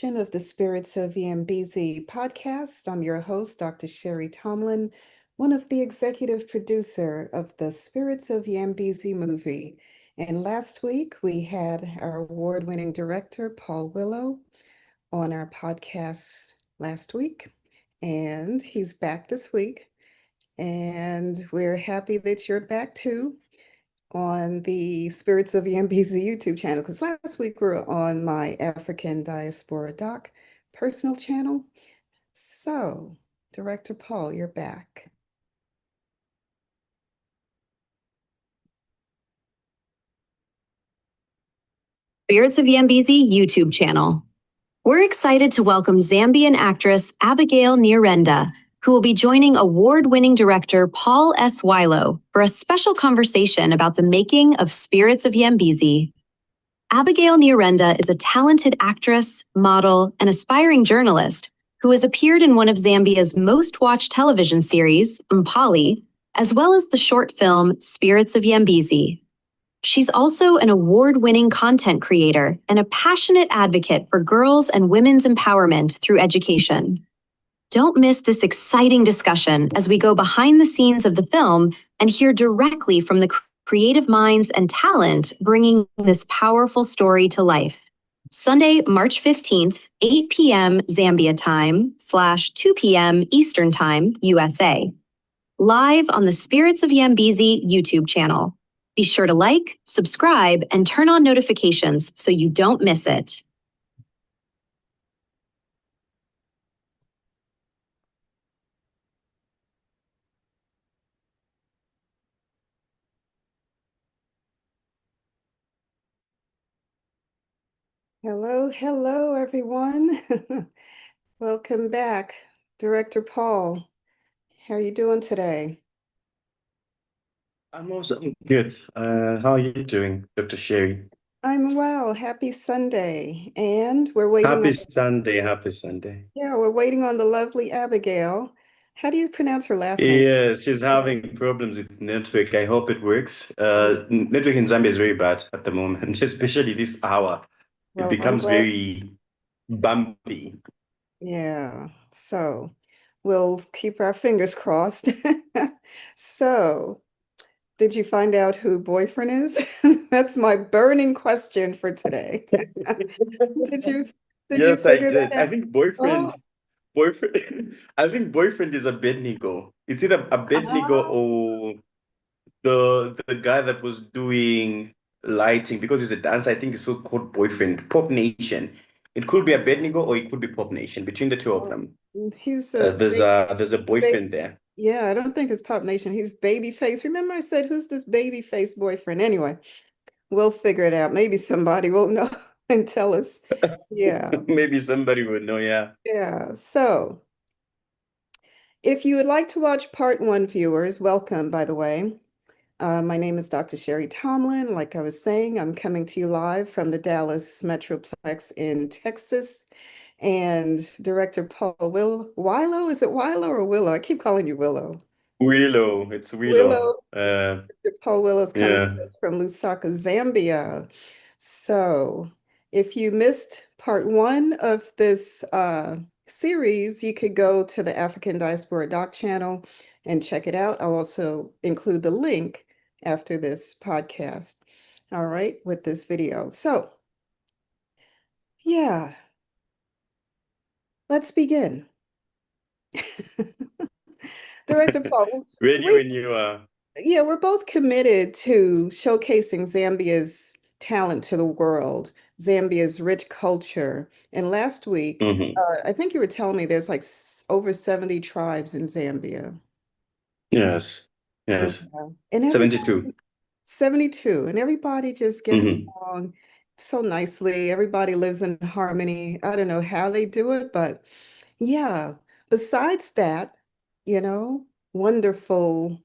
Of the Spirits of Yambezi podcast. I'm your host, Dr. Sherry Tomlin, one of the executive producer of the Spirits of Yambezi movie. And last week we had our award-winning director, Paul Wilo, on our podcast last week. And he's back this week. And we're happy that you're back too on the Spirits of Yambezi YouTube channel, because last week we were on my African Diaspora Doc personal channel. So, Director Paul, you're back. Spirits of Yambezi YouTube channel. We're excited to welcome Zambian actress Abigail Nyirenda, who will be joining award-winning director Paul S. Wilo for a special conversation about the making of Spirits of Yambezi. Abigail Nyirenda is a talented actress, model, and aspiring journalist who has appeared in one of Zambia's most-watched television series, Mpali, as well as the short film Spirits of Yambezi. She's also an award-winning content creator and a passionate advocate for girls' and women's empowerment through education. Don't miss this exciting discussion as we go behind the scenes of the film and hear directly from the creative minds and talent bringing this powerful story to life. Sunday, March 15th, 8 p.m. Zambia time / 2 p.m. Eastern time, USA. Live on the Spirits of Yambezi YouTube channel. Be sure to like, subscribe, and turn on notifications so you don't miss it. Hello, everyone. Welcome back, Director Paul. How are you doing today? I'm also good. How are you doing, Dr. Sherry? I'm well. Happy Sunday. And we're waiting Happy on, Sunday, happy Sunday. we're waiting on the lovely Abigail. How do you pronounce her last name? Yes, she's having problems with network. I hope it works. Network in Zambia is very bad at the moment, especially this hour. It Well, I'm becomes glad. very bumpy. Yeah, so we'll keep our fingers crossed. So, did you find out who boyfriend is? That's my burning question for today. Did you Yes, I figure that did. I out? think Oh, boyfriend, I think boyfriend is Abednego. It's either Abednego ah, or the guy that was doing lighting, because he's a dancer. I think it's so called boyfriend. Pop Nation. It could be Abednego or it could be Pop Nation. Between the two of oh, them, he's a there's a baby. boyfriend there. Yeah, I don't think it's Pop Nation. He's Babyface. Remember I said, who's this Babyface boyfriend? Anyway, we'll figure it out. Maybe somebody will know and tell us. Yeah. Maybe somebody would know. Yeah. Yeah, so if you would like to watch part one, viewers, welcome, by the way. My name is Dr. Sherry Tomlin. Like I was saying, I'm coming to you live from the Dallas Metroplex in Texas. And Director Paul Wilo, is it Wilo or Willow? I keep calling you Willow. Willow. It's Willow. Willow. Paul Willow's coming Yeah. to us from Lusaka, Zambia. So if you missed part one of this series, you could go to the African Diaspora Doc channel and check it out. I'll also include the link after this podcast, all right, with this video. So yeah, let's begin. Director Paul, Ready we when you are. yeah, we're both committed to showcasing Zambia's talent to the world, Zambia's rich culture. And last week, Mhm. I think you were telling me there's like over 70 tribes in Zambia. Yes. Yeah. Yes. And everybody, 72. 72, and everybody just gets Hmm. along so nicely. Everybody lives in harmony. I don't know how they do it, but yeah. Besides that, wonderful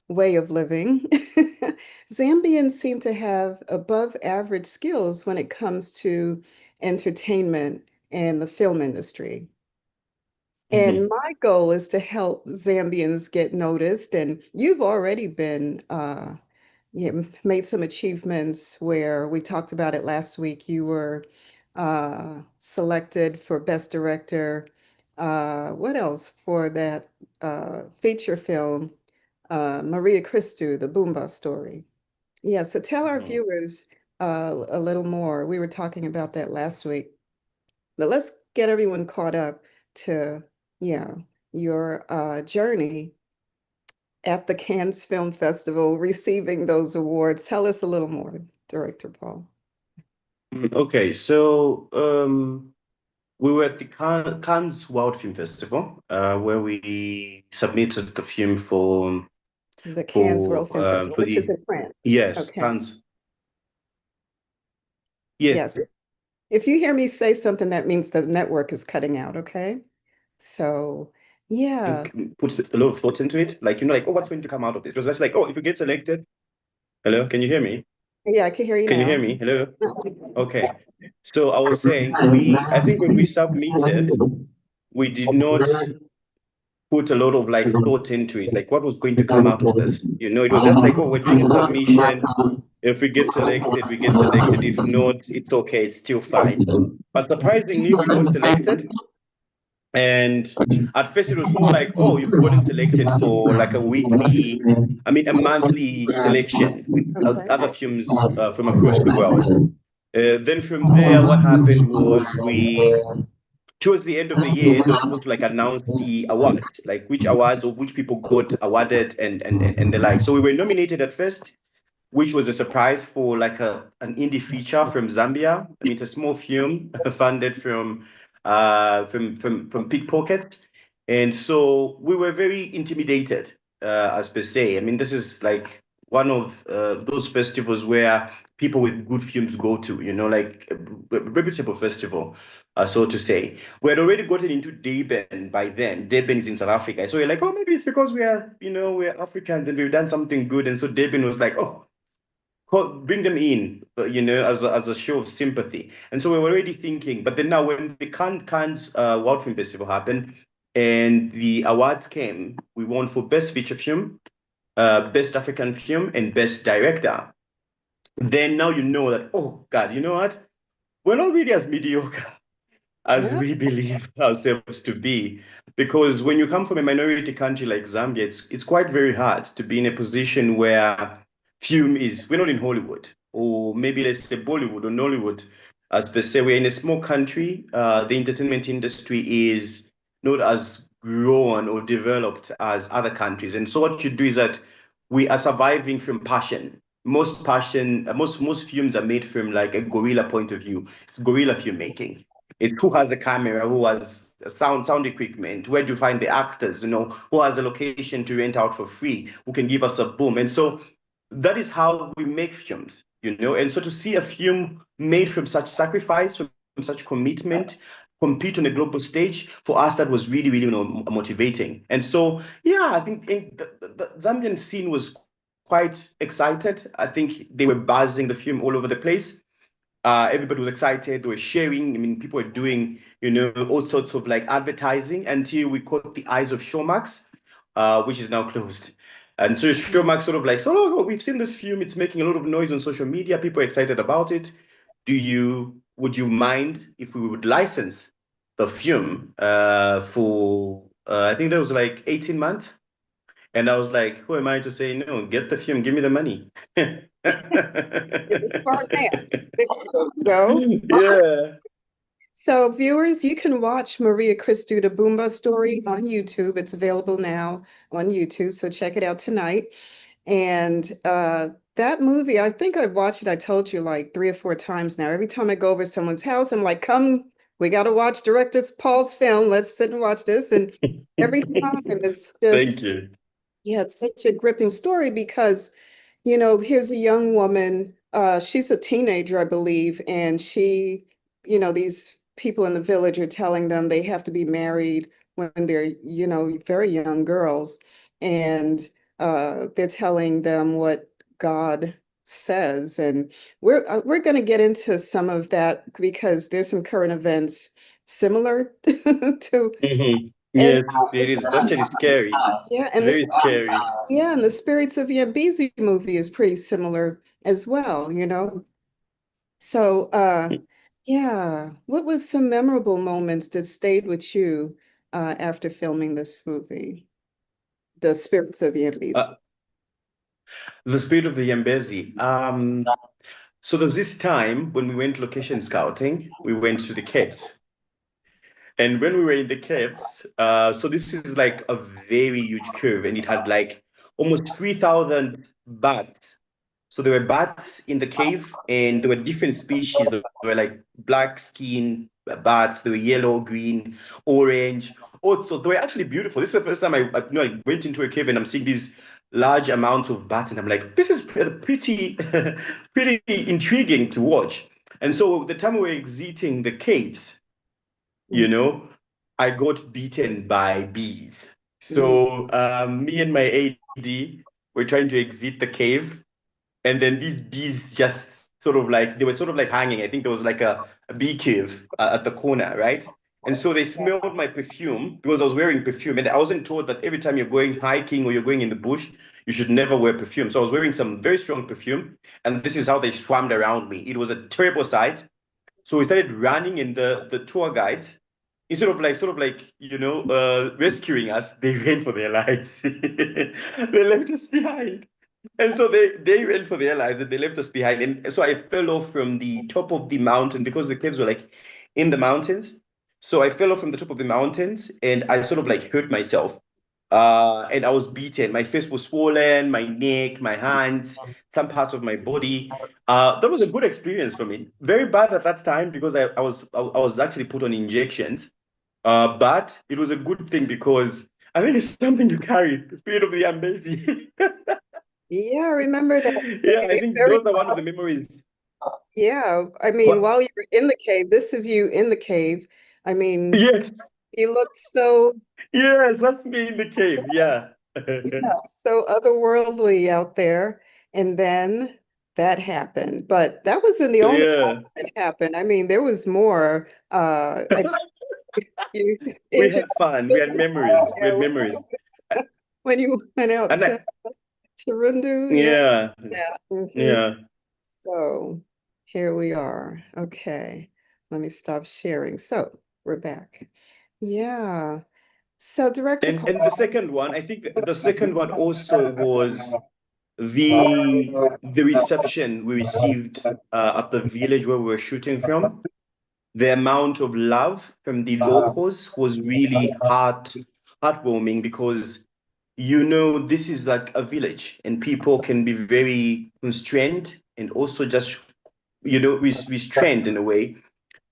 way of living. Zambians seem to have above average skills when it comes to entertainment and the film industry. And Hmm. my goal is to help Zambians get noticed. And you've already been, made some achievements where we talked about it last week. You were selected for Best Director. What else for that feature film, Maria Christou, The Boomba Story? Yeah, so tell our viewers a little more. We were talking about that last week, but let's get everyone caught up to, yeah, your journey at the Cannes Film Festival, receiving those awards. Tell us a little more, Director Paul. Okay, so we were at the Cannes World Film Festival, where we submitted the film The Cannes World Film Festival, for which is the in France. yes, Okay. Cannes. Yeah, Yes. If you hear me say something, that means the network is cutting out, okay? So, yeah. put a lot of thought into it. Like, like, oh, what's going to come out of this? It was just like, oh, if we get selected, hello, can you hear me? Yeah, I can hear you Can you hear now. me? Hello? Okay. So I was saying, I think when we submitted, we did not put a lot of like thought into it, like what was going to come out of this. It was just like, oh, we're doing a submission. If we get selected, we get selected. If not, it's okay, it's still fine. But surprisingly, we got selected. And at first it was more like, oh, you've gotten selected for like a monthly selection with Okay. other films from across the world. Then from there, what happened was towards the end of the year, they were supposed to like announce the awards, like which awards or which people got awarded and the like. So we were nominated at first, which was a surprise for like an indie feature from Zambia. I mean, it's a small film funded from Pickpocket. And so we were very intimidated, as per se. I mean, this is like one of those festivals where people with good films go to, like a reputable festival, so to say. We had already gotten into Durban by then. Durban is in South Africa. So you're like, oh, maybe it's because we're Africans and we've done something good. And so Durban was like, oh, bring them in, as a show of sympathy. And so we were already thinking, but then now when the Cannes World Film Festival happened and the awards came, we won for Best Feature Film, Best African Film, and Best Director. Then now you know that, oh God, you know what? We're not really as mediocre as Yeah. we believe ourselves to be. Because when you come from a minority country like Zambia, it's quite very hard to be in a position where we're not in Hollywood, or maybe let's say Bollywood or Nollywood. As per se, we're in a small country. The entertainment industry is not as grown or developed as other countries. And so what you do is that we are surviving from passion. Most films are made from like a guerrilla point of view. It's guerrilla filmmaking. It's who has a camera, who has sound equipment, where do you find the actors, who has a location to rent out for free, who can give us a boom. And so that is how we make films, And so to see a film made from such sacrifice, from such commitment, compete on a global stage, for us, that was really, really, motivating. And so, yeah, I think the Zambian scene was quite excited. I think they were buzzing the film all over the place. Everybody was excited. They were sharing. I mean, people were doing, all sorts of like advertising until we caught the eyes of Showmax, which is now closed. And so Showmax sort of like, so oh, we've seen this film. It's making a lot of noise on social media. People are excited about it. Would you mind if we would license the film for, I think that was like 18 months. And I was like, who am I to say no? Get the film, give me the money. Go. Yeah. So, viewers, you can watch Maria Christou, The Boomba Story on YouTube. It's available now on YouTube, so check it out tonight. And that movie, I think I've watched it, I told you, like 3 or 4 times now. Every time I go over someone's house, I'm like, come, we got to watch Director Paul's film. Let's sit and watch this. And every time it's Thank just, you. yeah, it's such a gripping story because, here's a young woman, she's a teenager, I believe, and these people in the village are telling them they have to be married when they're, very young girls. And they're telling them what God says. And we're going to get into some of that because there's some current events similar to, and Yes, it is actually scary. yeah, It's very scary. and the Spirits of Yambezi movie is pretty similar as well, So Yeah. What was some memorable moments that stayed with you after filming this movie, The Spirits of Yambezi? Uh, the Spirit of the Yambezi. So there's this time when we went location scouting, we went to the caves. And when we were in the caves, so this is like a very huge cave, and it had like almost 3,000 bats. So there were bats in the cave, and there were different species. There were like black skin bats, they were yellow, green, orange. Also, they were actually beautiful. This is the first time I went into a cave and I'm seeing these large amounts of bats, and I'm like, this is pretty, pretty intriguing to watch. And so the time we were exiting the caves, you Mhm. know, I got beaten by bees. Mm. So me and my AD were trying to exit the cave, and then these bees just sort of like they were sort of like hanging. I think there was like a bee cave at the corner, right? And so they smelled my perfume because I was wearing perfume, and I wasn't told that every time you're going hiking or you're going in the bush, you should never wear perfume. So I was wearing some very strong perfume, and this is how they swarmed around me. It was a terrible sight. So we started running, and the tour guides, instead of like rescuing us, they ran for their lives. They left us behind. And so they ran for their lives and they left us behind. And so I fell off from the top of the mountain because the caves were like in the mountains. So I fell off from the top of the mountains and I sort of like hurt myself. And I was beaten. My face was swollen, my neck, my hands, some parts of my body. That was a good experience for me. Very bad at that time because I was actually put on injections. But it was a good thing because I think it's something to carry, the spirit of the Zambezi. Yeah, I remember that. Yeah, I You're think very, those are one of the memories. yeah. I mean, What? while you were in the cave, this is you in the cave. I mean, Yes, you looked so, yes, that's me in the cave. Yeah. yeah, so otherworldly out there. And then that happened. But that wasn't the only Yeah. time that happened. I mean, there was more. I you We injured had fun. We had memories. We had memories. when you went out And to Chirundu. Yeah. yeah, Yeah. Mhm. yeah. So here we are. Okay. Let me stop sharing. So we're back. Yeah. So Director And the Paul. second one, I think the second one also was the reception we received at the village where we were shooting from. The amount of love from the locals was really heartwarming because this is like a village and people can be very constrained and also just restrained in a way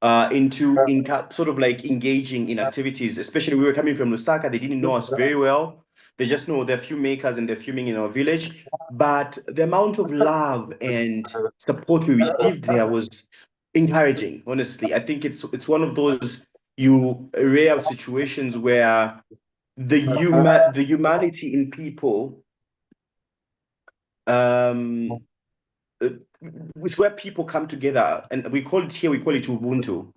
sort of like engaging in activities. Especially we were coming from Lusaka, they didn't know us very well. They just know they're filmmakers and they're filming in our village. But the amount of love and support we received there was encouraging, honestly. I think it's one of those rare situations where the humanity in people um uh, it's where people come together, and we call it Ubuntu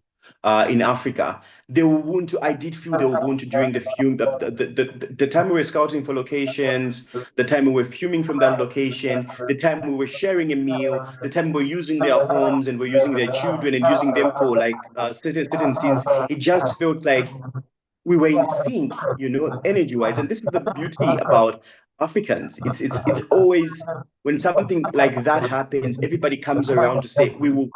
in Africa. The Ubuntu, I did feel the Ubuntu during the film, the time we were scouting for locations, the time we were filming from that location, the time we were sharing a meal, the time we were using their homes and we're using their children and using them for like certain scenes. It just felt like we were in sync, energy wise. And this is the beauty about Africans. It's always when something like that happens, everybody comes around to say, we will,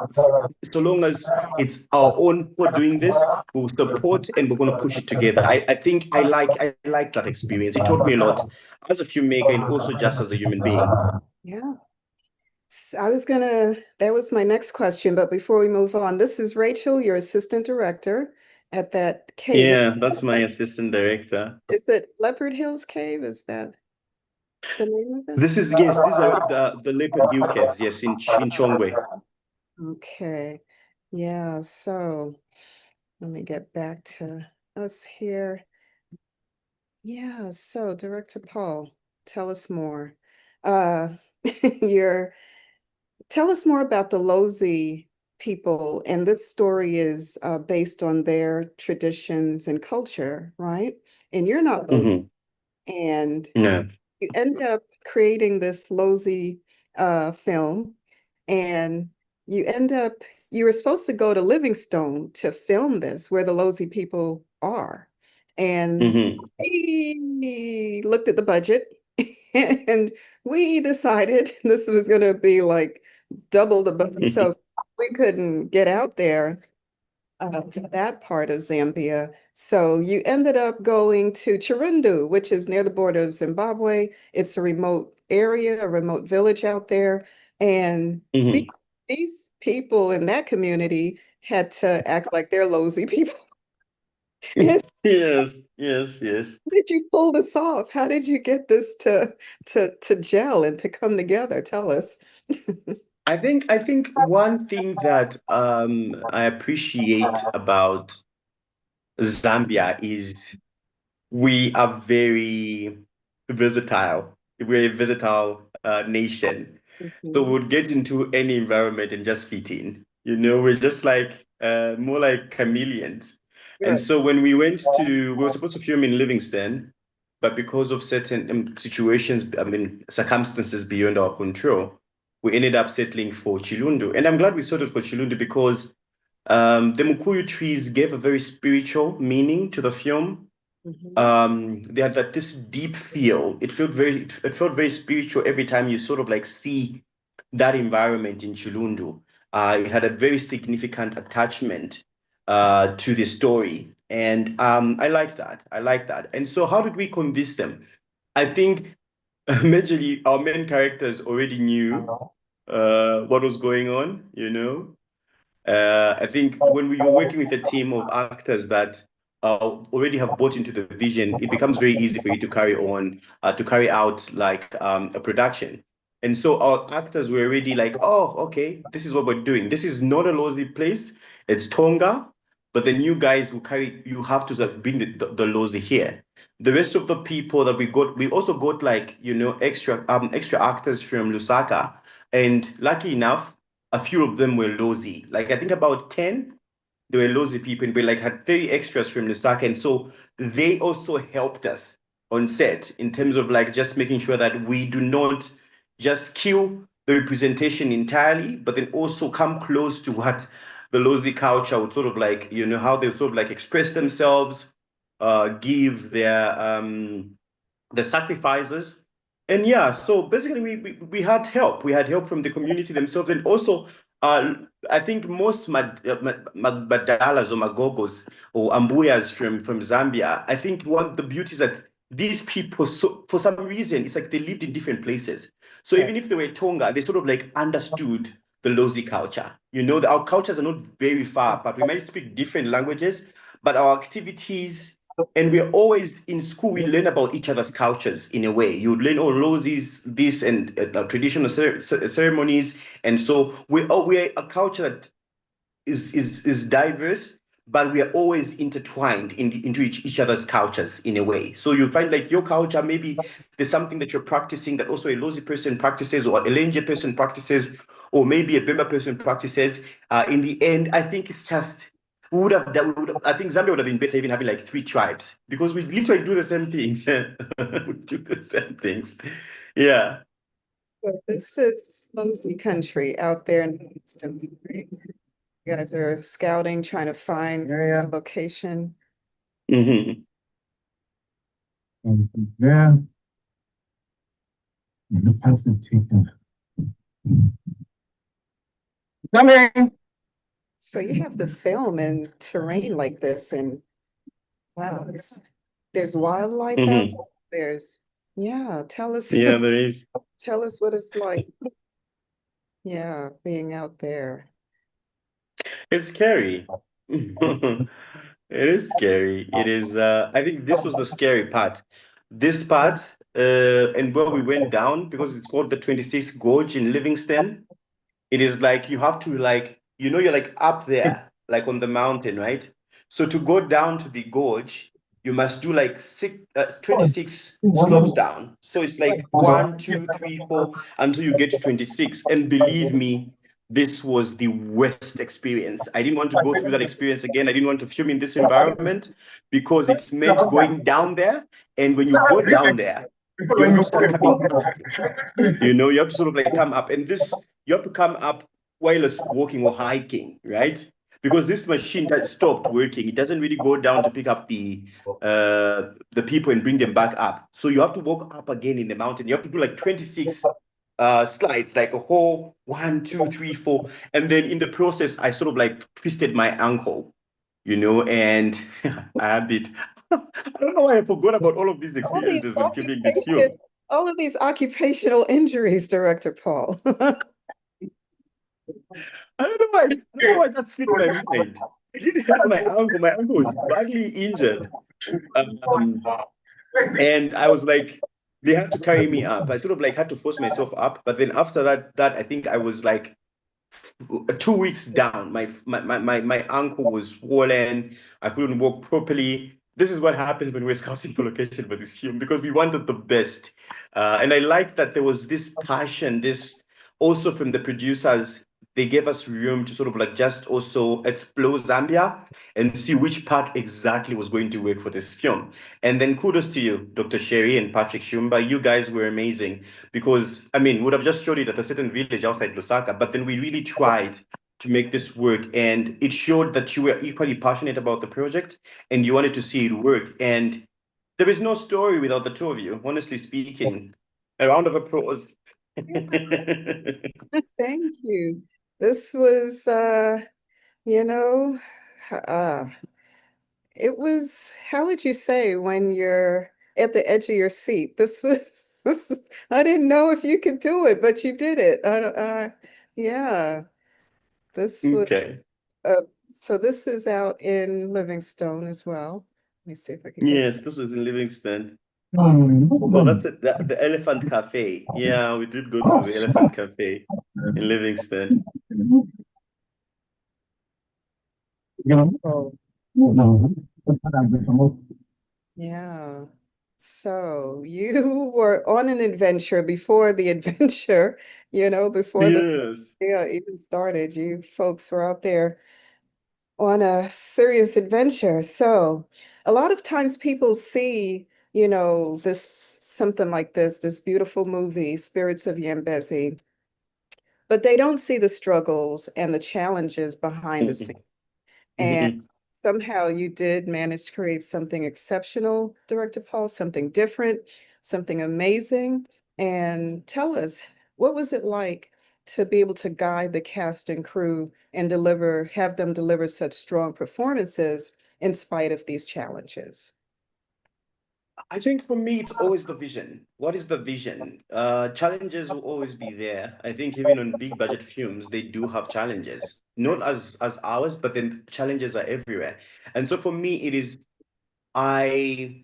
so long as it's our own for doing this, we'll support and we're going to push it together. I think I like that experience. It taught me a lot as a filmmaker and also just as a human being. Yeah. That was my next question, but before we move on, this is Rachel, your assistant director at that cave. Yeah, that's my assistant director. Is it Leopard Hills Cave? Is that the name of it? Yes, these are the Leopard Hill Caves, yes, in Chongwe. Okay. Yeah, so let me get back to us here. Yeah, so Director Paul, tell us more. Uh, your Tell us more about the Lozi people, and this story is based on their traditions and culture, right? And you're not Lozi, Hmm. and Yeah. you end up creating this Lozi film, and you end up you were supposed to go to Livingstone to film this, where the Lozi people are. And Mm-hmm. we looked at the budget and we decided this was going to be like double the budget. So we couldn't get out there to that part of Zambia. So you ended up going to Chirundu, which is near the border of Zimbabwe. It's a remote area, a remote village out there. And these, Mm-hmm. these people in that community had to act like they're Lozi people. And Yes, yes, yes. how did you pull this off? How did you get this to gel and to come together? Tell us. I think one thing that I appreciate about Zambia is we are very versatile. We're a versatile nation. So Mhm. we'll get into any environment and just fit in. We're just like more like chameleons. And Right. so when we were supposed to film in Livingston, but because of certain situations, I mean, circumstances beyond our control, we ended up settling for Chilundu. And I'm glad we settled for Chilundu because the Mukuyu trees gave a very spiritual meaning to the film. Mhm. They had that this deep feel. It felt very spiritual every time you sort of like see that environment in Chilundu. It had a very significant attachment to the story, and I like that. I like that. And so, how did we convince them? I think majorly our main characters already knew what was going on. I think when you're working with a team of actors that already have bought into the vision, it becomes very easy for you to carry out like a production. And so our actors were already like, oh, okay, this is what we're doing. This is not a Lozi place, it's Tonga, but the new guys will carry, you have to like, bring the Lozi here. The rest of the people that we also got like, extra actors from Lusaka. And lucky enough, a few of them were Lozi. Like I think about 10, they were Lozi people, and we like had 30 extras from Lusaka. And so they also helped us on set in terms of like just making sure that we do not just kill the representation entirely, but then also come close to what the Lozi culture would sort of like, how they sort of like express themselves, give their sacrifices. And yeah, so basically we had help. We had help from the community themselves. And also, uh, I think most Badalas or Magogos or Ambuyas from Zambia, I think one of the beauties that these people, so for some reason, it's like they lived in different places. So Right. even if they were Tonga, they sort of like understood the Lozi culture. Our cultures are not very far apart. We might speak different languages, but our activities, and we're always in school, we learn about each other's cultures in a way. You learn, oh, Rosie's this and traditional ceremonies. And so we're a culture that is diverse, but we are always intertwined into each other's cultures in a way. So you find like your culture, maybe there's something that you're practicing that also a Lozi person practices, or a Lenje person practices, or maybe a Bemba person practices. In the end, I think it's just I think Zambia would have been better even having like 3 tribes because we literally do the same things. We do the same things. Yeah. Well, this is Lozi country out there in Houston. You guys are scouting, trying to find a location. Hmm. And from there, the path of taken. Coming. So you have to film in terrain like this, and wow, there's wildlife out Hmm. there. Yeah, tell us Yeah, there is. tell us what it's like, yeah, being out there. It's scary. It is scary. It is, I think this was the scary part. This part, and where we went down, because it's called the 26th Gorge in Livingston, it is like you have to like, you're like up there, like on the mountain, right? So to go down to the gorge, you must do like 26 slopes down. So it's like one, two, three, four, until you get to 26. And believe me, this was the worst experience. I didn't want to go through that experience again. I didn't want to film in this environment because it meant going down there. And when you go down there, you have to start coming up. You have to sort of like come up. And this, you have to come up while walking or hiking, right? Because this machine that stopped working, it doesn't really go down to pick up the people and bring them back up. So you have to walk up again in the mountain. You have to do like 26 slides, like a whole 1, 2, 3, 4. And then in the process, I sort of like twisted my ankle, and I had it. I don't know why I forgot about all of these All these experiences when filming this film. all of these occupational injuries, Director Paul. I don't know why that slipped my mind. I didn't have my ankle. My ankle was badly injured. Um, and I was like, they had to carry me up. I sort of like had to force myself up. But then after that I think I was like 2 weeks down. My ankle was swollen. I couldn't walk properly. This is what happens when we're scouting for location for this film, because we wanted the best. And I liked that there was this passion, this also from the producers. They gave us room to sort of like just also explore Zambia and see which part exactly was going to work for this film. And then kudos to you, Dr. Sherry and Patrick Shumba. You guys were amazing, because I mean, we would have just showed it at a certain village outside Lusaka, but then we really tried to make this work, and it showed that you were equally passionate about the project and you wanted to see it work. And there is no story without the two of you, honestly speaking. A round of applause. Thank you. This was, you know, uh, it was, how would you say when you're at the edge of your seat? I didn't know if you could do it, but you did it. Yeah, this was, Okay. uh, so this is out in Livingstone as well. Let me see if I can get, Yes, this was in Livingston. Oh, that's it. The Elephant Cafe. Yeah, we did go to the Elephant Cafe in Livingston. yeah. So you were on an adventure before the adventure, before the Yes. yeah even started. You folks were out there on a serious adventure. So a lot of times people see, this something like this beautiful movie, Spirits of Yambezi, but they don't see the struggles and the challenges behind the scenes. And somehow you did manage to create something exceptional, Director Paul, something different, something amazing. And tell us, what was it like to be able to guide the cast and crew and have them deliver such strong performances in spite of these challenges? I think for me, it's always the vision. What is the vision? Challenges will always be there. I think even on big budget films, they do have challenges, not as ours, but then challenges are everywhere. And so for me, it is I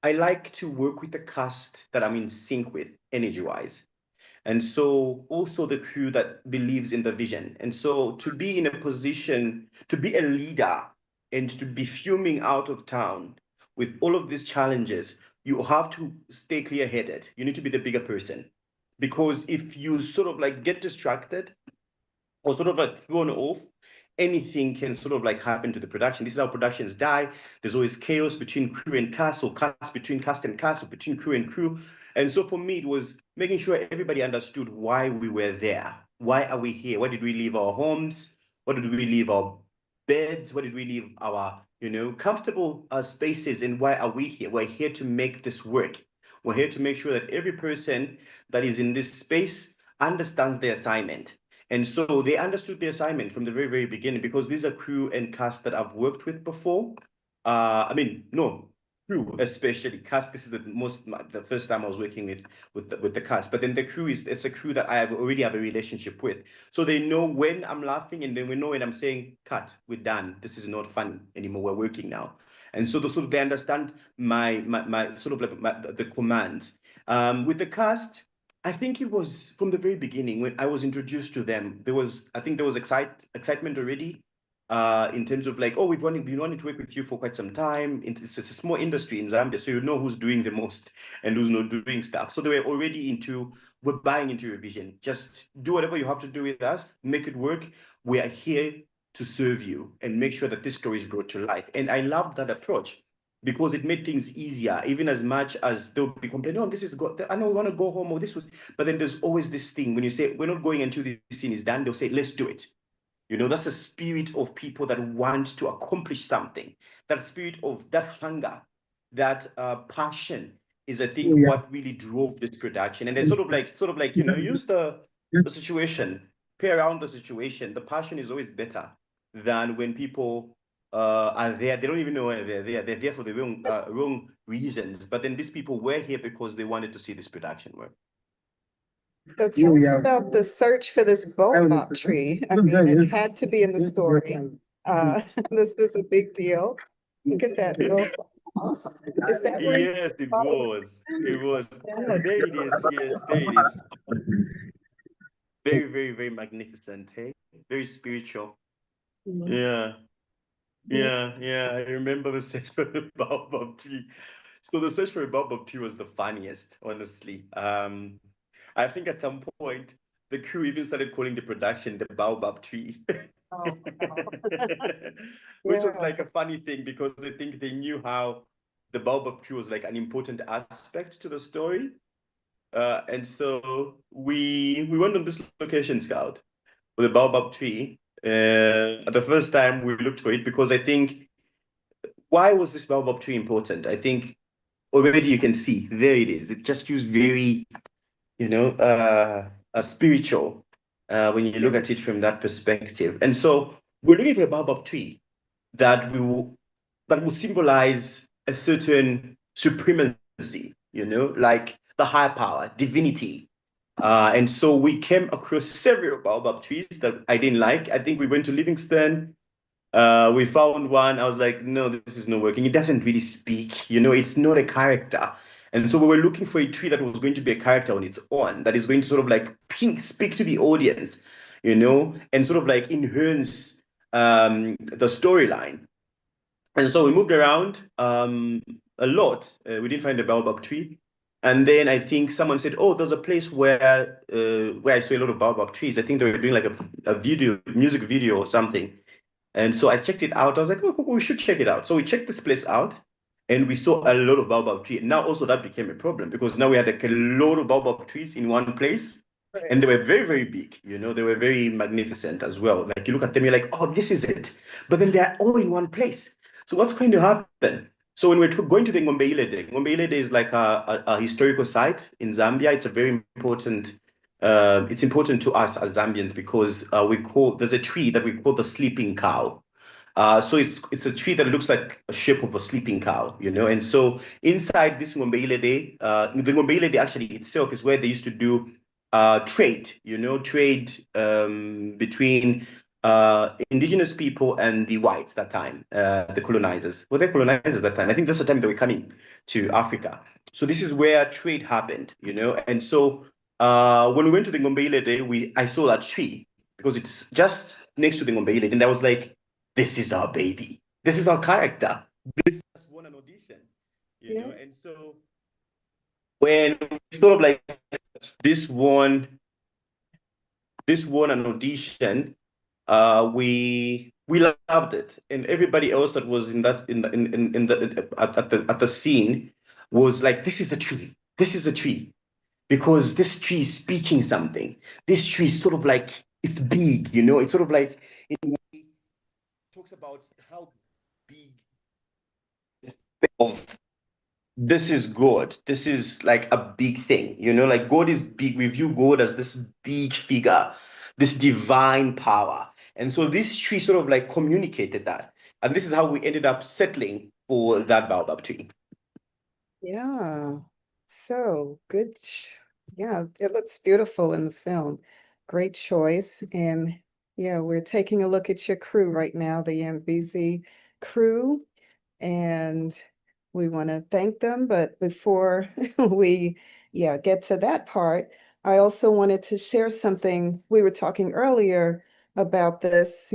I like to work with the cast that I'm in sync with energy-wise. And so also the crew that believes in the vision. And so to be in a position to be a leader and to be fuming out of town with all of these challenges, you have to stay clear-headed. You need to be the bigger person. Because if you sort of like get distracted or sort of like thrown off, anything can sort of like happen to the production. This is how productions die. There's always chaos between crew and cast, or cast between cast and cast, or between crew and crew. And so for me, it was making sure everybody understood why we were there. Why are we here? Why did we leave our homes? What did we leave our beds? What did we leave our, comfortable spaces? And why are we here? We're here to make this work. We're here to make sure that every person that is in this space understands their assignment. And so they understood the assignment from the very, very beginning, because these are crew and cast that I've worked with before. I mean, no, crew, especially cast. This is the first time I was working with the cast. But then the crew it's a crew that already have a relationship with. So they know when I'm laughing, and then we know when I'm saying, cut, we're done. This is not fun anymore. We're working now. And so they understand my sort of like the commands. With the cast, I think it was from the very beginning when I was introduced to them. I think there was excitement already, in terms of like, oh, we've been wanting to work with you for quite some time. It's a small industry in Zambia, so you know who's doing the most and who's not doing stuff. So they were already we're buying into your vision. Just do whatever you have to do with us, make it work. We are here to serve you and make sure that this story is brought to life. And I loved that approach. because it made things easier, even as much as they'll be complaining, oh, this is good. I know we want to go home, or this was, but then there's always this thing when you say, we're not going until this scene is done, they'll say, let's do it. You know, that's a spirit of people that want to accomplish something. That spirit of that hunger, that passion is, I think, what really drove this production. And then sort of like, you know, use the situation, play around the situation. The passion is always better than when people are there. They don't even know why they're there. They're there for the wrong reasons. But then these people were here because they wanted to see this production work. So tell us about the search for this baobab tree. I mean, it had to be in the story. This was a big deal. Look at that. Is that where Yes, it was. It was. Oh, there it is. Yes, there it is. Very, very, very magnificent. Hey, very spiritual. Yeah, yeah, yeah. I remember the search for the baobab tree. So the search for a baobab tree was the funniest, honestly. I think at some point the crew even started calling the production the baobab tree. Oh, Which was yeah. like a funny thing because I think they knew how the baobab tree was like an important aspect to the story. And so we went on this location scout for the baobab tree. The first time we looked for it because I think, why was this baobab tree important? I think already you can see there it is. It just feels very, you know, spiritual when you look at it from that perspective. And so we're looking for a baobab tree that will symbolize a certain supremacy, you know, like the higher power, divinity. And so we came across several baobab trees that I didn't like. I think we went to Livingston. We found one. I was like, no, this is not working. It doesn't really speak, you know, it's not a character. And so we were looking for a tree that was going to be a character on its own, that is going to sort of like speak to the audience, you know, and sort of like enhance the storyline. And so we moved around a lot. We didn't find the baobab tree. And then I think someone said, oh, there's a place where I saw a lot of baobab trees. I think they were doing like a music video or something. And so I checked it out. I was like, oh, we should check it out. So we checked this place out and we saw a lot of baobab trees. Now also that became a problem because now we had like a lot of baobab trees in one place. Right. And they were very, very big, you know, they were very magnificent as well. Like you look at them, you're like, oh, this is it. But then they're all in one place. So what's going to happen? So when we're going to the Ngombeilede is like a historical site in Zambia. It's a very important, it's important to us as Zambians because there's a tree that we call the sleeping cow. So it's a tree that looks like a shape of a sleeping cow, you know. And so inside this Ngombeilede, the Ngombeilede actually itself is where they used to do trade, you know, trade between indigenous people and the whites that time, the colonizers. Were they colonizers at that time? I think that's the time they were coming to Africa. So this is where trade happened, you know. And so when we went to the Ngombeilede, I saw that tree because it's just next to the Ngombeilede, and I was like, this is our baby. This is our character. This has won an audition, you know. And so when we sort of like this won an audition, we loved it, and everybody else that was in the at the scene was like, this is a tree. This is a tree because this tree is speaking something. This tree is sort of like, it's big, you know. It's sort of like it talks about how big of this is God. This is like a big thing, you know, like God is big. We view God as this big figure, this divine power. And so this tree sort of like communicated that. And this is how we ended up settling for that baobab tree. Yeah. So good. Yeah, it looks beautiful in the film. Great choice. And yeah, we're taking a look at your crew right now, the Yambezi crew. And we want to thank them. But before we, get to that part, I also wanted to share something. We were talking earlier about this,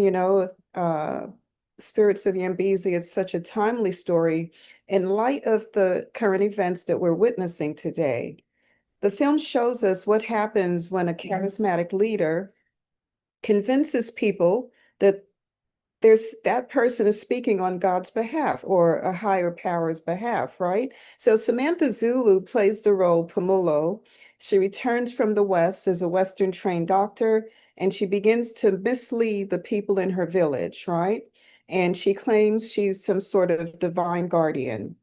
Spirits of Yambezi. It's such a timely story in light of the current events that we're witnessing today. The film shows us what happens when a charismatic leader convinces people that that person is speaking on God's behalf or a higher power's behalf, right? So Samantha Zulu plays the role Pamulo. She returns from the West as a Western trained doctor, and she begins to mislead the people in her village, right? And she claims she's some sort of divine guardian.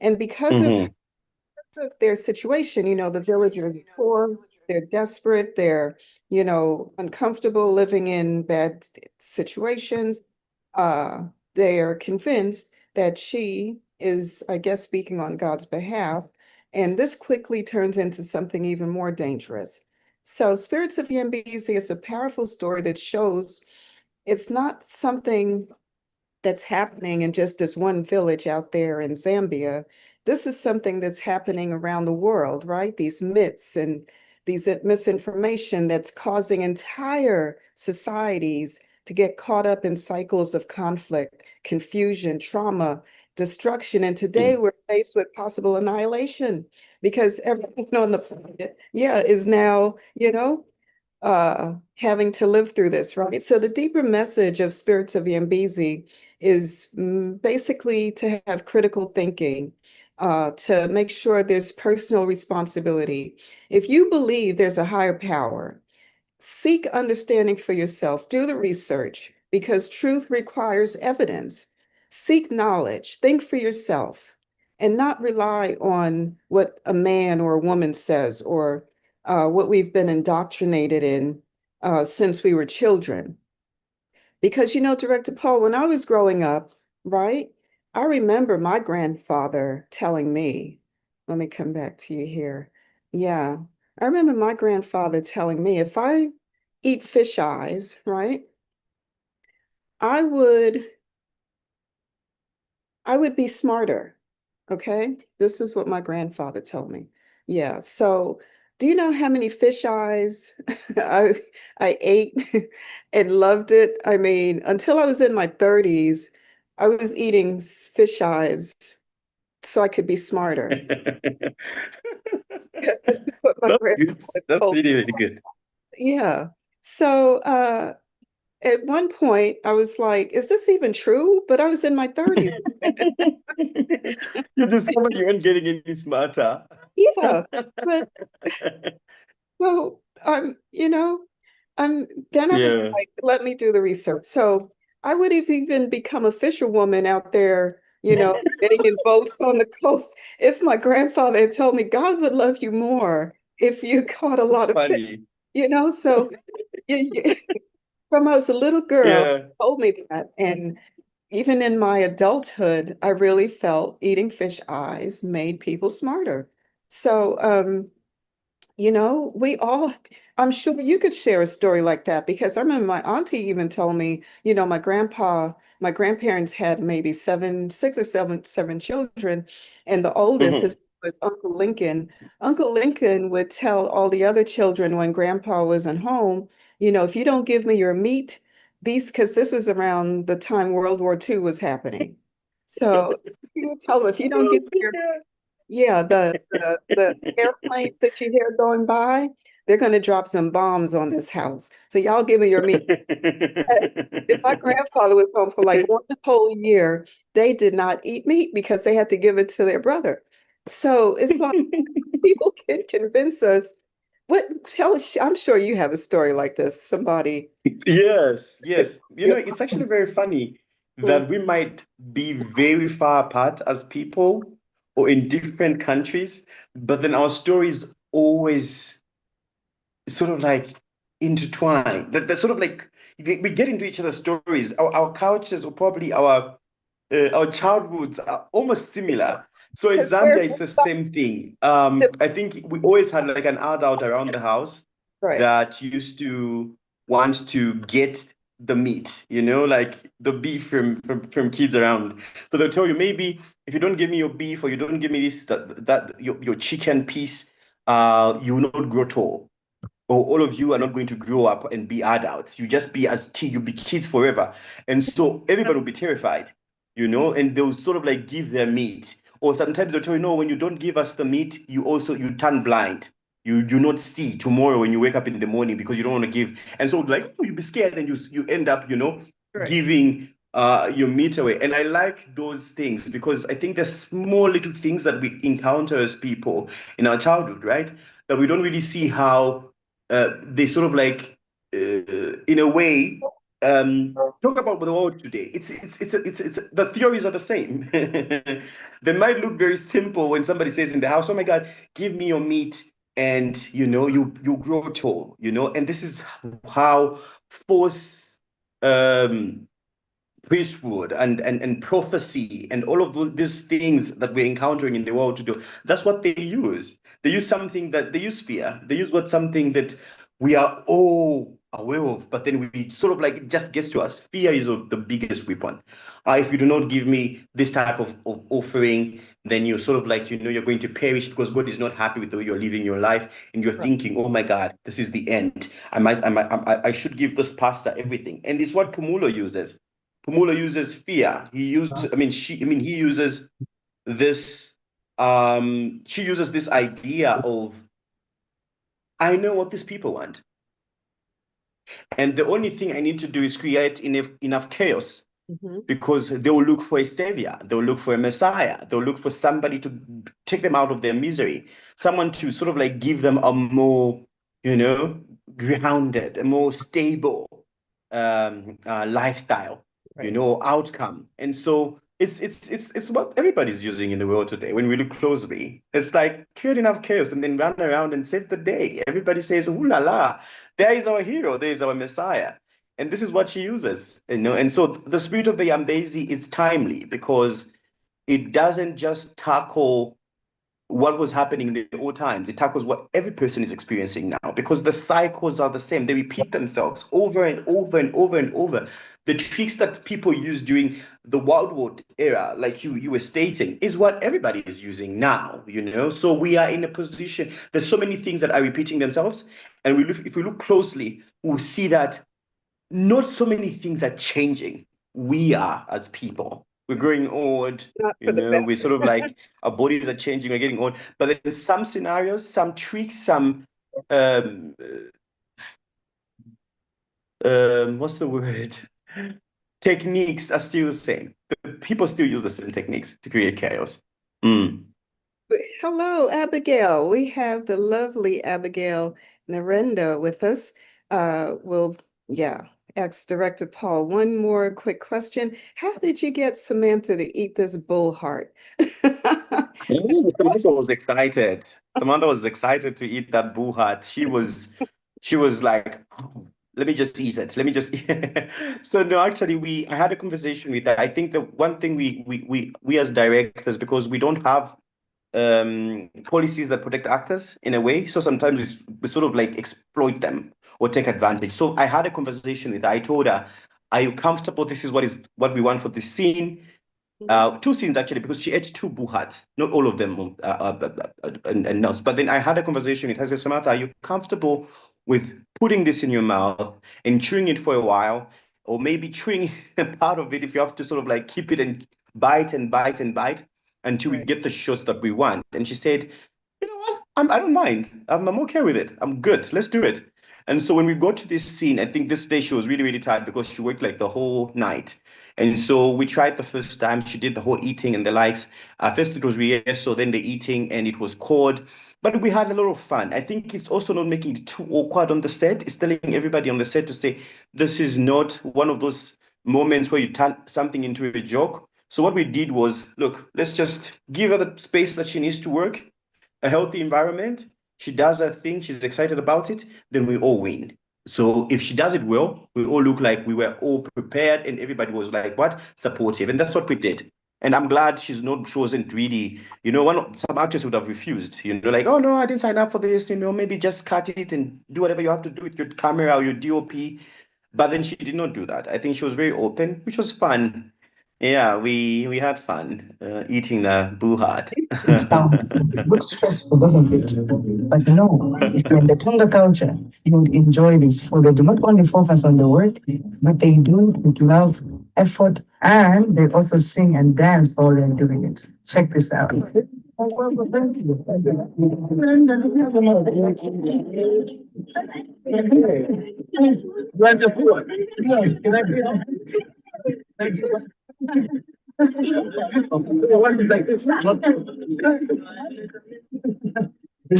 And because of Mm-hmm. their situation, the villagers are poor, they're desperate, they're, uncomfortable living in bad situations. They are convinced that she is, I guess, speaking on God's behalf. And this quickly turns into something even more dangerous. So, Spirits of Yambezi is a powerful story that shows it's not something that's happening in just this one village out there in Zambia. This is something that's happening around the world, right? These myths and these misinformation that's causing entire societies to get caught up in cycles of conflict, confusion, trauma, destruction. And today we're faced with possible annihilation because everyone on the planet, yeah, is now, having to live through this, right? So the deeper message of Spirits of Yambezi is basically to have critical thinking, to make sure there's personal responsibility. If you believe there's a higher power, seek understanding for yourself, do the research, because truth requires evidence. Seek knowledge, think for yourself, and not rely on what a man or a woman says or what we've been indoctrinated in since we were children. Because, Director Paul, when I was growing up, right, I remember my grandfather telling me, let me come back to you here. Yeah, I remember my grandfather telling me if I eat fish eyes, right, I would I would be smarter. Okay. This was what my grandfather told me. Yeah. So do you know how many fish eyes I I ate and loved it? I mean, until I was in my 30s, I was eating fish eyes so I could be smarter. This is what my That's good. grandfather That's told really, me. really good. Yeah. So at one point I was like, is this even true? But I was in my 30s. You discovered you weren't getting any smarter. Yeah. But so then I was Yeah. like, let me do the research. So I would have even become a fisherwoman out there, getting in boats on the coast if my grandfather had told me God would love you more if you caught a It's lot of fish, funny. so from I was a little girl, Yeah. he told me that. And even in my adulthood, I really felt eating fish eyes made people smarter. So we all, I'm sure you could share a story like that because I remember my auntie even told me, my grandparents had maybe six or seven children, and the oldest, Mhm. his was Uncle Lincoln. Uncle Lincoln would tell all the other children when Grandpa wasn't home, if you don't give me your meat, because this was around the time World War II was happening. So he would tell them, if you don't give me your yeah, the airplanes that you hear going by, they're going to drop some bombs on this house. So y'all give me your meat. If my grandfather was home for like one whole year, they did not eat meat because they had to give it to their brother. So it's like people can convince us. Tell us, I'm sure you have a story like this. Somebody. Yes, yes. It's actually very funny Mhm. that we might be very far apart as people or in different countries, but then our stories always sort of like intertwined. That sort of like we get into each other's stories. Our cultures or probably our childhoods are almost similar. So in Because we're Zambia, it's the same thing. I think we always had like an adult around the house right. that used to want to get the meat, like the beef from kids around. So they'll tell you maybe if you don't give me your beef or you don't give me this that your chicken piece, you will not grow tall or all of you are not going to grow up and be adults. You just be as kids, you'll be kids forever. And so everybody will be terrified, and they'll sort of like give their meat. Or sometimes they'll tell you, no, when you don't give us the meat, you turn blind. You do not see tomorrow when you wake up in the morning because you don't want to give. And so like, oh, you'll be scared and you end up, giving your meat away. And I like those things because I think there's small little things that we encounter as people in our childhood, right? That we don't really see how they sort of like, in a way, talk about the world today. It's the theories are the same. They might look very simple when somebody says in the house, "Oh my God, give me your meat." And you grow tall, and this is how force priesthood and prophecy and all of these things that we're encountering in the world to do. That's what they use. They use something that they use fear. They use something that we are all aware of, but then we sort of like it just gets to us. Fear is the biggest weapon. If you do not give me this type of offering, then you're sort of like, you're going to perish because God is not happy with the way you're living your life. And you're thinking, oh my God, this is the end. I should give this pastor everything. And it's what Pumulo uses. Pumulo uses fear. He uses this, she uses this idea of, I know what these people want. And the only thing I need to do is create enough chaos, because they will look for a savior. They'll look for a messiah. They'll look for somebody to take them out of their misery, someone to sort of like give them a more, grounded, a more stable lifestyle, outcome. And so it's what everybody's using in the world today. When we look closely, it's like create enough chaos and then run around and save the day. Everybody says, "Ooh la la, there is our hero, there is our messiah." And this is what she uses, And so the spirit of the Yambezi is timely because it doesn't just tackle what was happening in the old times. It tackles what every person is experiencing now, because the cycles are the same. They repeat themselves over and over and over and over. The tricks that people used during the Wild World era, like you were stating, is what everybody is using now, So we are in a position, there's so many things that are repeating themselves. And if we look closely, we'll see that not so many things are changing. We are, as people. We're growing old, we're sort of like, our bodies are changing, we're getting old. But then some scenarios, some tricks, some, what's the word? Techniques are still the same. People still use the same techniques to create chaos. Hello, Abigail. We have the lovely Abigail Nyirenda with us. We'll ask Director Paul one more quick question. How did you get Samantha to eat this bull heart? Samantha was excited. Samantha was excited to eat that bull heart. She was like, oh, let me just eat it. Let me just eat it. So no, actually, I had a conversation with her. I think the one thing we as directors, because we don't have policies that protect actors in a way, so sometimes we sort of like exploit them or take advantage. So I had a conversation with her. I told her, are you comfortable? This is what we want for this scene. Two scenes actually, because she ate two buhats, not all of them, and nuts. But then I had a conversation with her. I said, Samantha, are you comfortable with putting this in your mouth and chewing it for a while, or maybe chewing part of it if you have to sort of like keep it and bite and bite and bite until we get the shots that we want? And she said, you know what? I don't mind. I'm okay with it. I'm good. Let's do it. And so when we got to this scene, I think this day she was really, really tired because she worked like the whole night. And so we tried the first time. She did the whole eating and the likes. First it was so then the eating, and it was cold. But we had a lot of fun. I think it's also not making it too awkward on the set. It's telling everybody on the set to say, this is not one of those moments where you turn something into a joke. So what we did was, look, let's just give her the space that she needs to work, a healthy environment. She does her thing. She's excited about it. Then we all win. So if she does it well, we all look like we were all prepared and everybody was like, what? Supportive. And that's what we did. And I'm glad she wasn't really, some actors would have refused, like, oh no, I didn't sign up for this, maybe just cut it and do whatever you have to do with your camera or your DOP. But then she did not do that. I think she was very open, which was fun. Yeah, we had fun eating the buhat. It looks stressful, doesn't it? But no, if you're in the Tonga culture, you would enjoy this. For they do not only focus on the work, but they do it with love, effort, and they also sing and dance while they're doing it. Check this out. This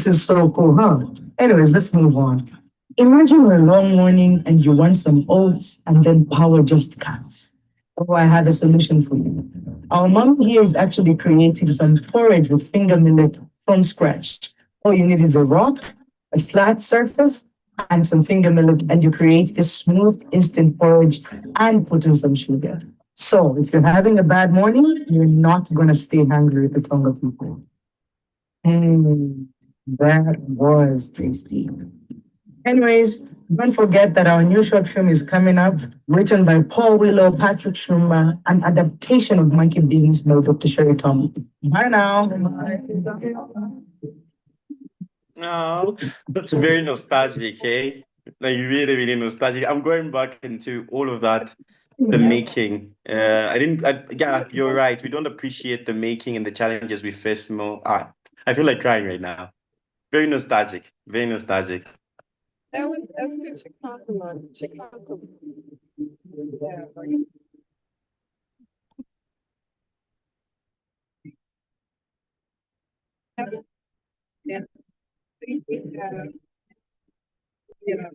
is so cool, huh? Anyways, let's move on. Imagine a long morning and you want some oats and then power just cuts. Oh, I have a solution for you. Our mom here is actually creating some porridge with finger millet from scratch. All you need is a rock, a flat surface, and some finger millet, and you create this smooth instant porridge and put in some sugar. So if you're having a bad morning, you're not gonna stay hungry with the Tonga people. That was tasty. Anyways, don't forget that our new short film is coming up, written by Paul Wilo, Patrick Shumba, an adaptation of Monkey Business by Dr. Sherry Tom. Bye now. Oh, that's very nostalgic, eh? Like really, really nostalgic. I'm going back into all of that, the making. Yeah, you're right. We don't appreciate the making and the challenges we face more. I feel like crying right now. Very nostalgic, very nostalgic. That was Esther Chicago. Chicago. Yeah, right. Yeah. You know,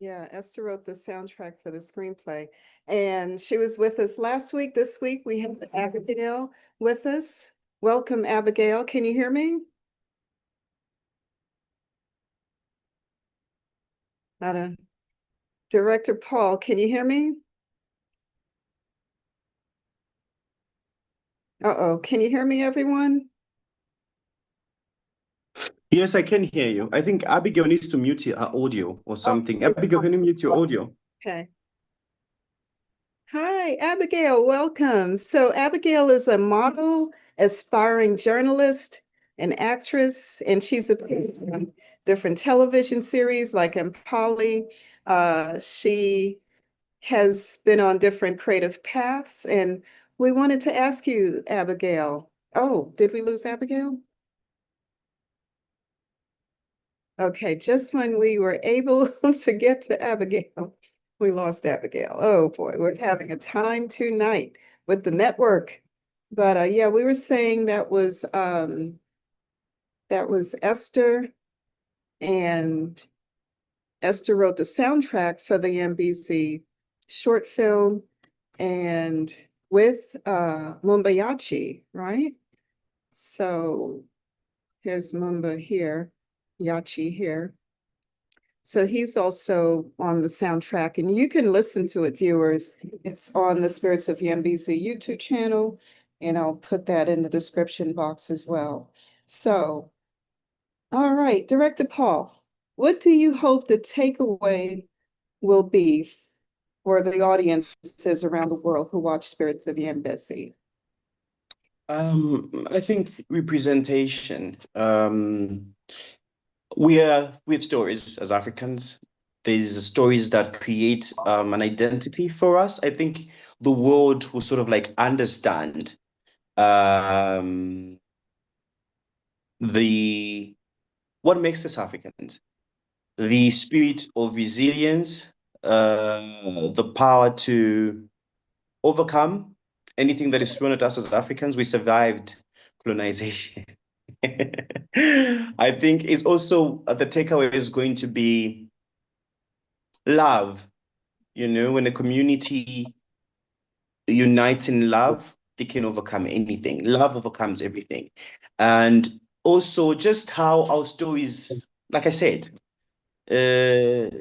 yeah, Esther wrote the soundtrack for the screenplay, and she was with us last week. This week we have Abigail with us. Welcome, Abigail. Can you hear me? Director Paul, can you hear me? Uh-oh, can you hear me, everyone? Yes, I can hear you. I think Abigail needs to mute her audio or something. Abigail, can you mute your audio? Okay. Hi, Abigail, welcome. So Abigail is a model, aspiring journalist, an actress, and she's appeared on different television series like Impali. She has been on different creative paths, and we wanted to ask you, Abigail. Oh, did we lose Abigail? Okay, just when we were able to get to Abigail, we lost Abigail. Oh boy, we're having a time tonight with the network. But yeah, we were saying that was Esther, and Esther wrote the soundtrack for the Yambezi short film, and with Mumba, right? So here's Mumba here, Yachi here. So he's also on the soundtrack, and you can listen to it, viewers. It's on the Spirits of Yambezi YouTube channel, and I'll put that in the description box as well. So, all right, Director Paul, what do you hope the takeaway will be for the audiences around the world who watch Spirits of Yambezi? I think representation. We have stories as Africans. There's stories that create an identity for us. I think the world will sort of like understand the what makes us Africans, the spirit of resilience, the power to overcome anything that is thrown at us as Africans. We survived colonization. I think it's also the takeaway is going to be love. You know, when a community unites in love, they can overcome anything. Love overcomes everything. And also just how our stories, like I said, there's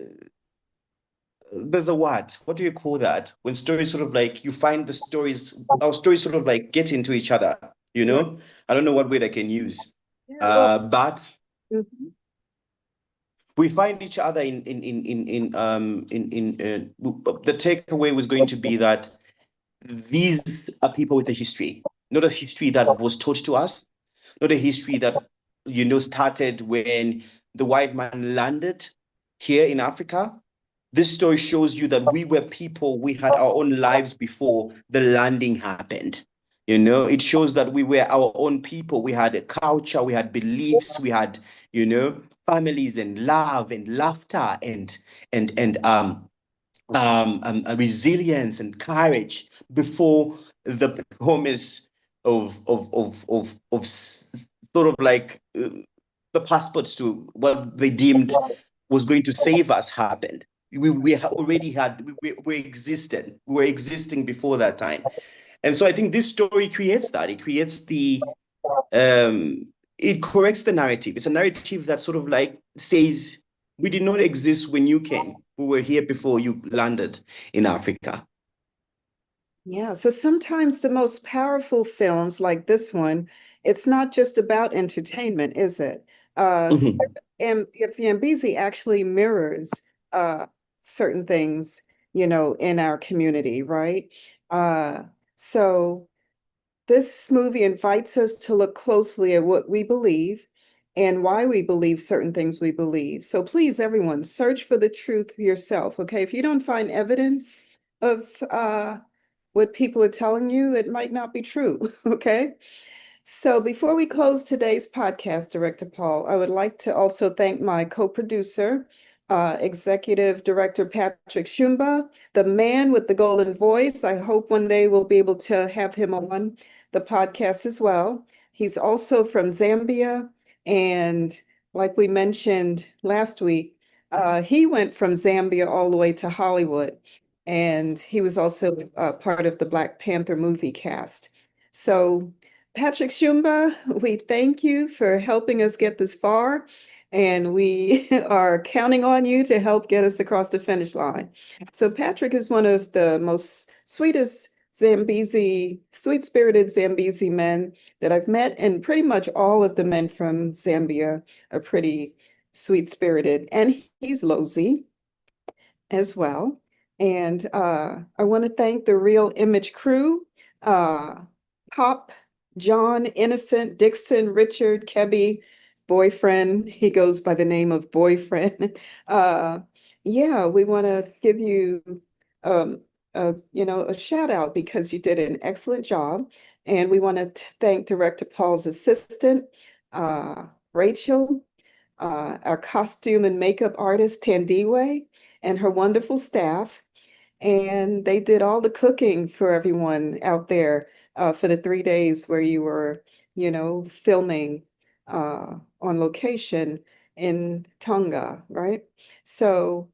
a what do you call that? When stories sort of like you find the stories, our stories sort of like get into each other, you know? I don't know what word I can use. But we find each other in the takeaway was going to be that these are people with a history, not a history that was taught to us, not a history that, you know, started when the white man landed here in Africa, this story shows you that we were people, we had our own lives before the landing happened. You know, it shows that we were our own people. We had a culture, we had beliefs, we had, you know, families and love and laughter and resilience and courage before the promise of sort of like the passports to what they deemed was going to save us happened. Already had we existed. We were existing before that time. And so I think this story creates that. It creates um it corrects the narrative. It's a narrative that sort of like says we did not exist when you came. We were here before you landed in Africa. Yeah, so sometimes the most powerful films like this one, it's not just about entertainment, is it? Mhm. And if Yambezi actually mirrors uh, certain things, in our community, right? Uh, so this movie invites us to look closely at what we believe and why we believe certain things we believe. So please, everyone, search for the truth yourself, okay? If you don't find evidence of what people are telling you, it might not be true, okay? So before we close today's podcast, Director Paul, I would like to also thank my co-producer, Executive Director Patrick Shumba, the man with the golden voice. I hope one day we'll be able to have him on the podcast as well. He's also from Zambia, and like we mentioned last week, he went from Zambia all the way to Hollywood, and he was also part of the Black Panther movie cast. So Patrick Shumba, we thank you for helping us get this far, and we are counting on you to help get us across the finish line. So Patrick is one of the most sweetest Zambezi, sweet-spirited Zambezi men that I've met, and pretty much all of the men from Zambia are pretty sweet-spirited, and he's Lozi as well. And I want to thank the Real Image crew, Pop, John, Innocent, Dixon, Richard, Kebby, Boyfriend. He goes by the name of Boyfriend. Yeah, we want to give you, a shout out because you did an excellent job. And we want to thank Director Paul's assistant, Rachel, our costume and makeup artist, Tandiwe, and her wonderful staff. And they did all the cooking for everyone out there for the 3 days where you were, filming on location in Tonga, right? So,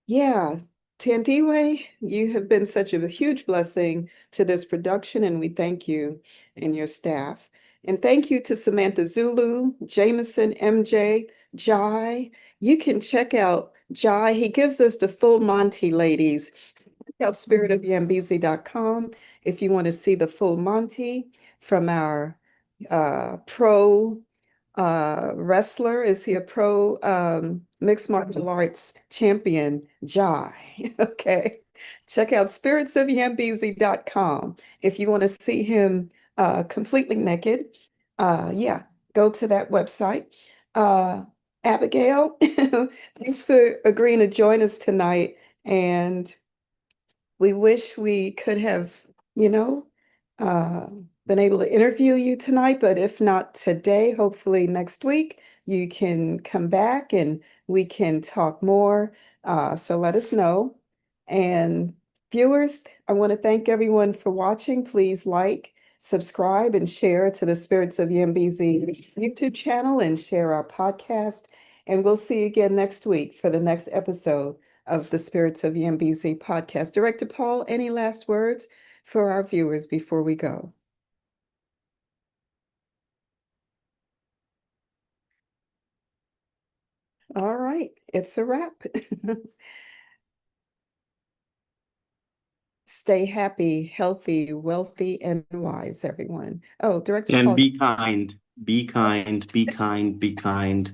yeah, Tandiwe, you have been such a huge blessing to this production, and we thank you and your staff. And thank you to Samantha Zulu, Jameson, MJ, Jai. You can check out Jai. He gives us the full Monty, ladies. Check out spiritofyambezi.com if you want to see the full Monty from our pro wrestler. Is he a pro mixed martial arts champion? Jai. Okay. Check out spiritsofyambezi.com if you want to see him completely naked. Yeah, go to that website. Abigail, thanks for agreeing to join us tonight. And we wish we could have, you know, uh, been able to interview you tonight, but if not today, hopefully next week, you can come back and we can talk more. So let us know. And viewers, I want to thank everyone for watching. Please like, subscribe, and share to the Spirits of Yambezi YouTube channel and share our podcast. And we'll see you again next week for the next episode of the Spirits of Yambezi podcast. Director Paul, any last words for our viewers before we go? All right, it's a wrap. Stay happy, healthy, wealthy, and wise, everyone. Oh, Director And Paul. be kind, be kind, be kind, be kind.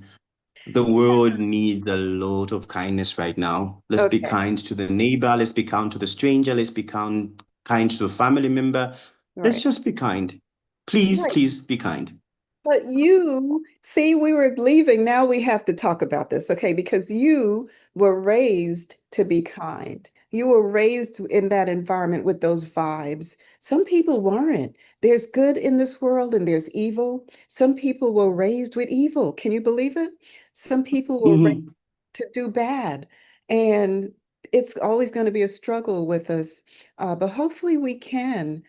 The world needs a lot of kindness right now. Let's be Okay, kind to the neighbor. Let's be kind to the stranger. Let's be kind to the family member. Let's right. just be kind. Please, Right. please be kind. But you see, we were leaving. Now we have to talk about this, okay? Because you were raised to be kind. You were raised in that environment with those vibes. Some people weren't. There's good in this world and there's evil. Some people were raised with evil. Can you believe it? Some people were raised Mhm. to do bad. And it's always going to be a struggle with us. But hopefully we can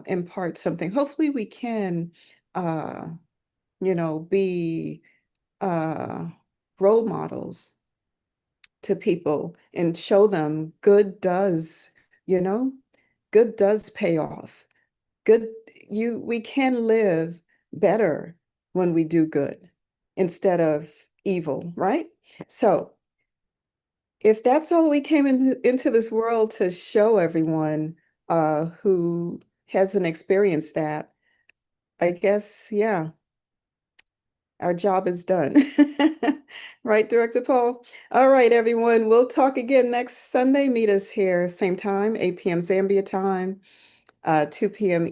impart something. Hopefully we can uh, be uh, role models to people and show them you know, good does pay off. Good, we can live better when we do good instead of evil, right? So if that's all we came into this world to show everyone who hasn't experienced that, I guess, yeah, our job is done. Right, Director Paul? All right, everyone. We'll talk again next Sunday. Meet us here, same time, 8 p.m. Zambia time, 2 p.m.